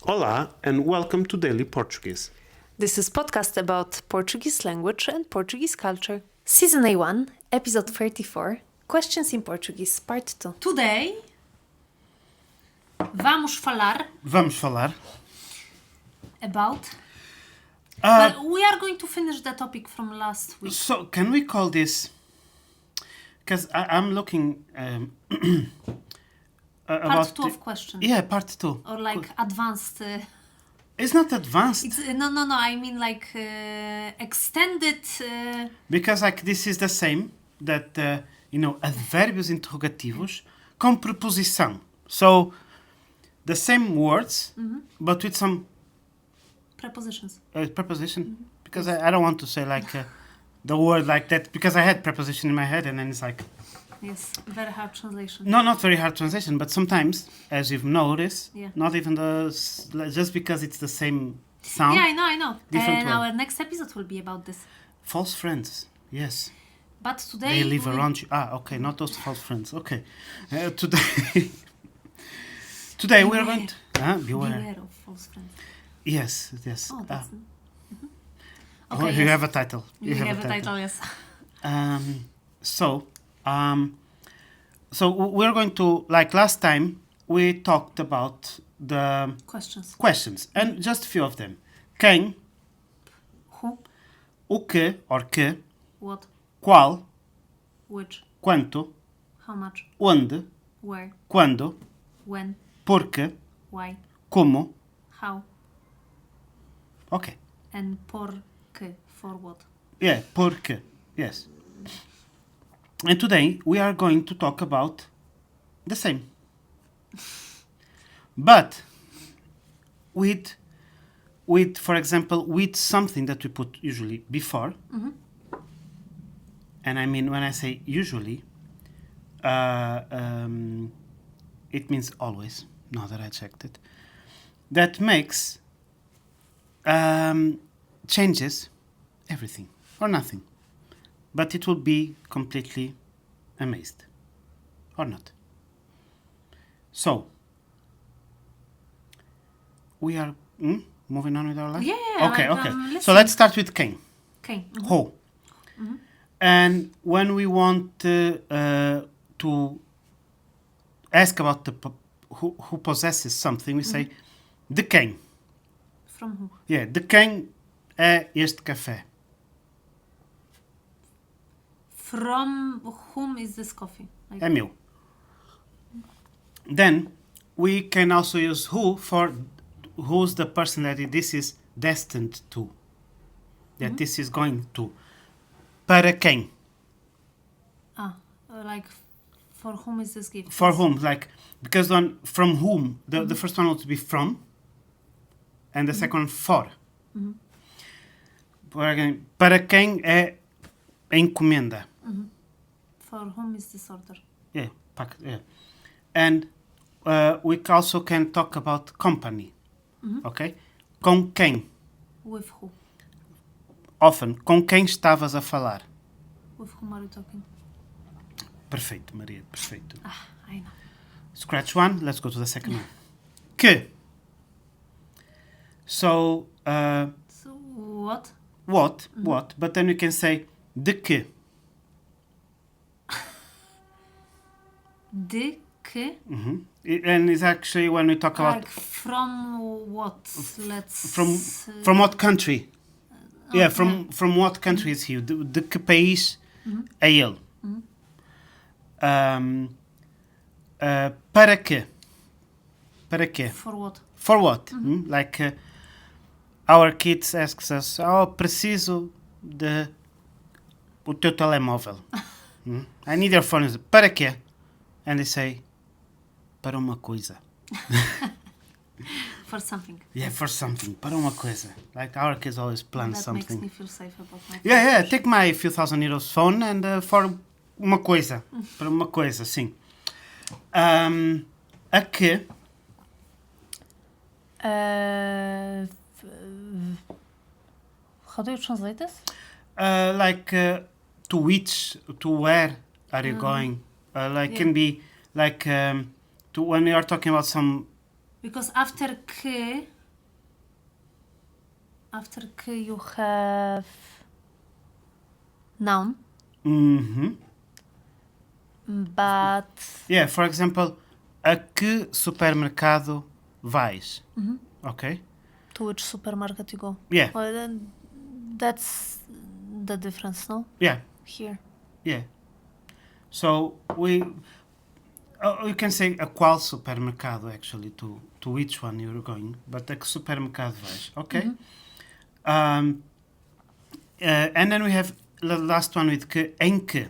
Olá and welcome to Daily Portuguese. This is podcast about Portuguese language and Portuguese culture. Season A1, episode 34, Questions in Portuguese, part 2. Today, vamos falar about... well, we are going to finish the topic from last week. So, can we call this... Because I'm looking about... Part 2 of questions. Yeah, part 2. Or like advanced... It's not advanced. It's no. I mean like extended... Because like this is the same that, advérbios interrogativos com preposição. So, the same words, but with some... prepositions. Preposition. Because I don't want to say like the word like that, because I had preposition in my head and then it's like... Yes, very hard translation. No, not very hard translation, but sometimes, as you've noticed, Yeah. not even just because it's the same sound. Yeah, I know. Different And way. our next episode will be about this. False friends, yes. But today... They live around you. Okay, not those false friends. Okay. Today we're going to... beware. Beware of false friends. Yes. Oh, that's... Okay, you have a title. You have a title, yes. So we're going to, like last time, we talked about the questions and just a few of them. Quem, Who, o que, or que, what, qual, which, quanto, how much, onde, where, quando, when, porque, why, como. how, Okay. and por qué, for what. Yeah, porque. Yes. And today we are going to talk about the same. But with for example, with something that we put usually before. And I mean, when I say usually, it means always, now that I checked it. That makes changes everything or nothing. But it will be completely amazed. Or not. So, we are moving on with our life? Yeah, Okay. like, So listen. let's start with quem. Okay. Who. And when we want to ask about who possesses something, we say de quem. From who? Yeah, de quem é este café? From whom is this coffee? Like, É meu. Then we can also use who for who's the person that this is destined to. That this is going to. Para quem? like for whom is this gift? For whom? Like, because from whom, the first one would be from, and the second one for. Para quem é a encomenda? For whom is this order? Yeah. And we also can talk about company. Okay? Com quem? With who? Often. Com quem estavas a falar? With whom are you talking? Perfeito, Maria. Perfeito. I know. Scratch one. Let's go to the second one. Que. So, So what? what? But then we can say de que. De que? And it's actually when we talk about Like from what? Let's... from what country. Yeah, from what country is he? De que país é ele? Para quê? Para quê? For what? For what? Like our kids asks us, preciso de o teu telemóvel. I need your phone. Para quê? And they say, para uma coisa. For something. Yeah, for something. Para uma coisa. Like our kids always plan That something. makes me feel safe about my Yeah, take my few thousand euros phone and for uma coisa. Para uma coisa, sim. A que? How do you translate this? To which, to where are you going? Can be like to when you are talking about some Because after k you have noun, Mm-hmm. but Yeah, for example, a que supermercado vais? Okay? to which supermarket you go? Yeah, Well, then that's the difference, no? yeah, Here. yeah. So you can say a qual supermercado actually to which one you're going, but a que supermercado vais? Okay? Um, and then we have the last one with que, em que.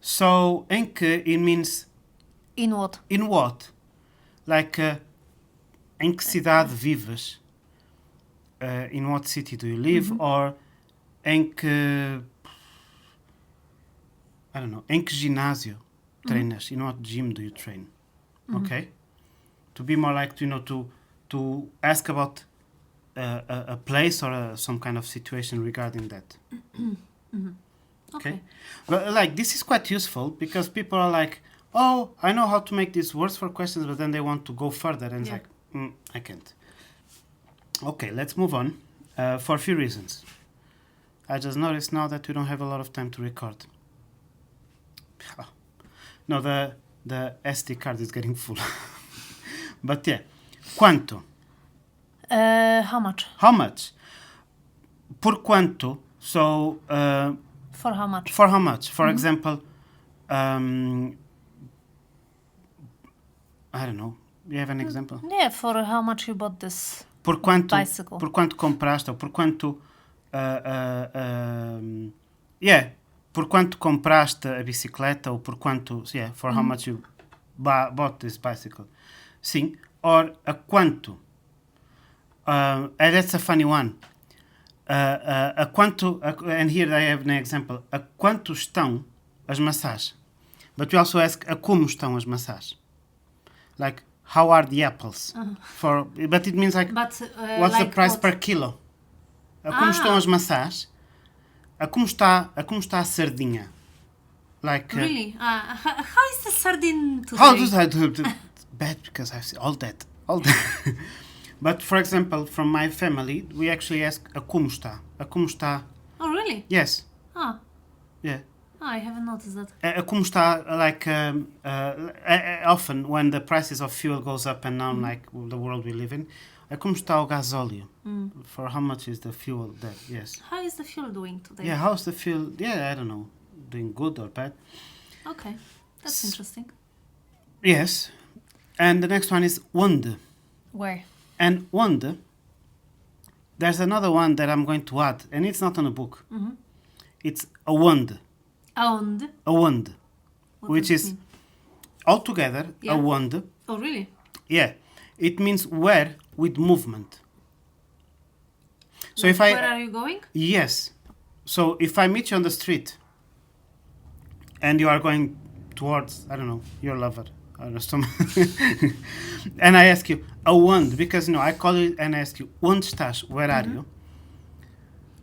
So, em que, it means In what? in what? Like, em que cidade vives? In what city do you live? Or em que... I don't know. Em que ginásio treinas? In what gym do you train? Okay? To be more like, to ask about a place or some kind of situation regarding that. Okay. But like this is quite useful because people are like, oh, I know how to make these words for questions, but then they want to go further and it's Yeah. like, I can't. Okay, let's move on for a few reasons. I just noticed now that we don't have a lot of time to record. No, the SD card is getting full. But yeah, quanto? How much? How much? Por quanto? So For how much? for how much? For example, I don't know. You have an example? Yeah, for how much you bought this Por quanto? bicycle? Por quanto compraste? Ou por quanto? Yeah. Por quanto compraste a bicicleta? Ou por quanto? Yeah. For how much you bought this bicycle? Sim. Or a quanto? That's a funny one. A quanto? And here I have an example. A quanto estão as maçãs? But we also ask a como estão as maçãs? Like, how are the apples? But it means like, But what's the like price what? per kilo? A como estão as maçãs? A como está a sardinha? Like, Really? How is the sardine today? how does that? Bad because I've seen all that. But for example, from my family, we actually ask a como está? A como está? Oh, really? Yes. Ah, Yeah. I haven't noticed that. A como está, like, often when the prices of fuel goes up and down, like the world we live in, a como está o gasóleo? For how much is the fuel there? Yes. How is the fuel doing today? Yeah, how's the fuel? Yeah, I don't know. Doing good or bad? Okay, that's interesting. Yes. And the next one is onde. Where? And onde, there's another one that I'm going to add, and it's not on a book. It's aonde. Aonde? Aonde. What Which does it is mean? altogether Yeah. aonde. Oh, really? Yeah. It means where with movement. So Like, if I... where are you going? Yes. So if I meet you on the street and you are going towards, I don't know, your lover, I don't know, some and I ask you, aonde, because, I call you and I ask you, onde estás, where are you?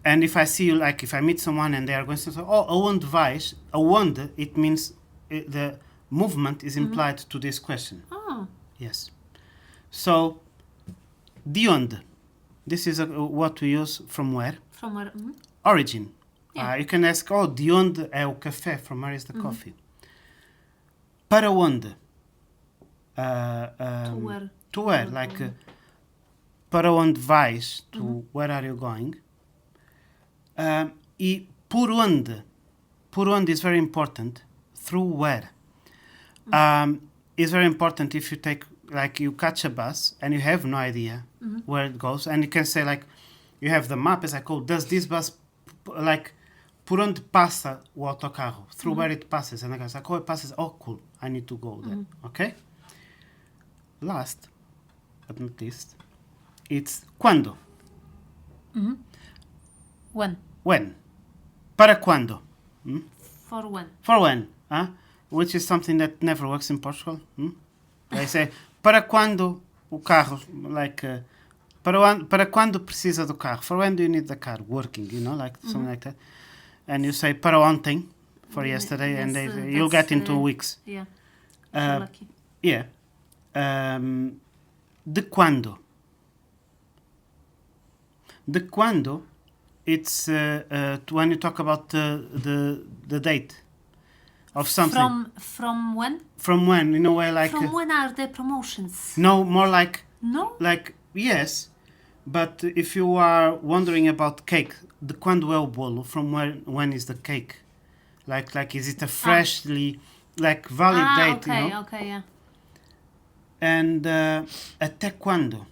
And if I see you, like, if I meet someone and they are going to say, oh, aonde vais, aonde, it means the movement is implied to this question. Oh, Yes. So, de onde? This is what we use from where? from where? Origin. Yeah. You can ask, oh, de onde é o café? From where is the coffee? Para onde? To where? To where? You're Like, going. para onde vais? To where are you going? E por onde? Por onde is very important. Through where? Is very important if you take, like, you catch a bus and you have no idea where it goes, and you can say, like, you have the map, it's like, oh, does this bus, like, por onde passa o autocarro? Through where it passes. And the guy's like, oh, it passes, oh, cool, I need to go there. Okay? Last, but not least, it's quando. When? When? Para quando? For when? For when? Huh? Which is something that never works in Portugal. They say, para quando o carro, like, para quando precisa do carro? For when do you need the car? Working, like something like that. And you say, para ontem, for yesterday, and Yes, you'll that's, get in 2 weeks. Yeah. If you're lucky. Yeah. De quando? De quando, it's when you talk about the date of something. From when? From when, in a way like... From when are the promotions? No, more like... No? Like, yes, but if you are wondering about cake, de quando é o bolo? From when is the cake? Like is it a freshly, like, valid date, okay, you know? okay, yeah. And até quando?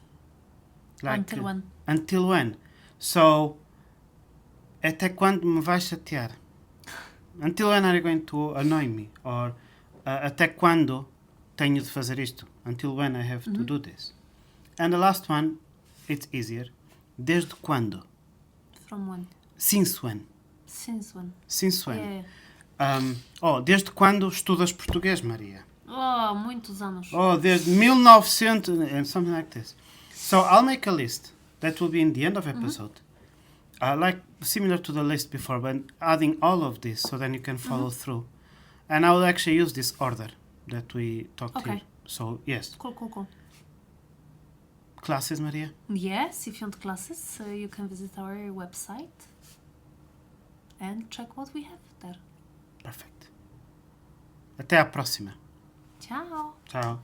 Until when? Until when? So, até quando me vais chatear? Until when are you going to annoy me? Or até quando tenho de fazer isto? Until when I have to do this? And the last one, it's easier. Desde quando? From when? Since when? Since when? Since when? Yeah. Desde quando estudas português, Maria? Oh, muitos anos. Desde 1900 and something like this. So I'll make a list that will be in the end of episode. Like similar to the list before, but adding all of this so then you can follow through. And I will actually use this order that we talked here. So yes. Cool. Classes, Maria? Yes, if you want classes, you can visit our website and check what we have there. Perfect. Até à próxima. Ciao! Ciao.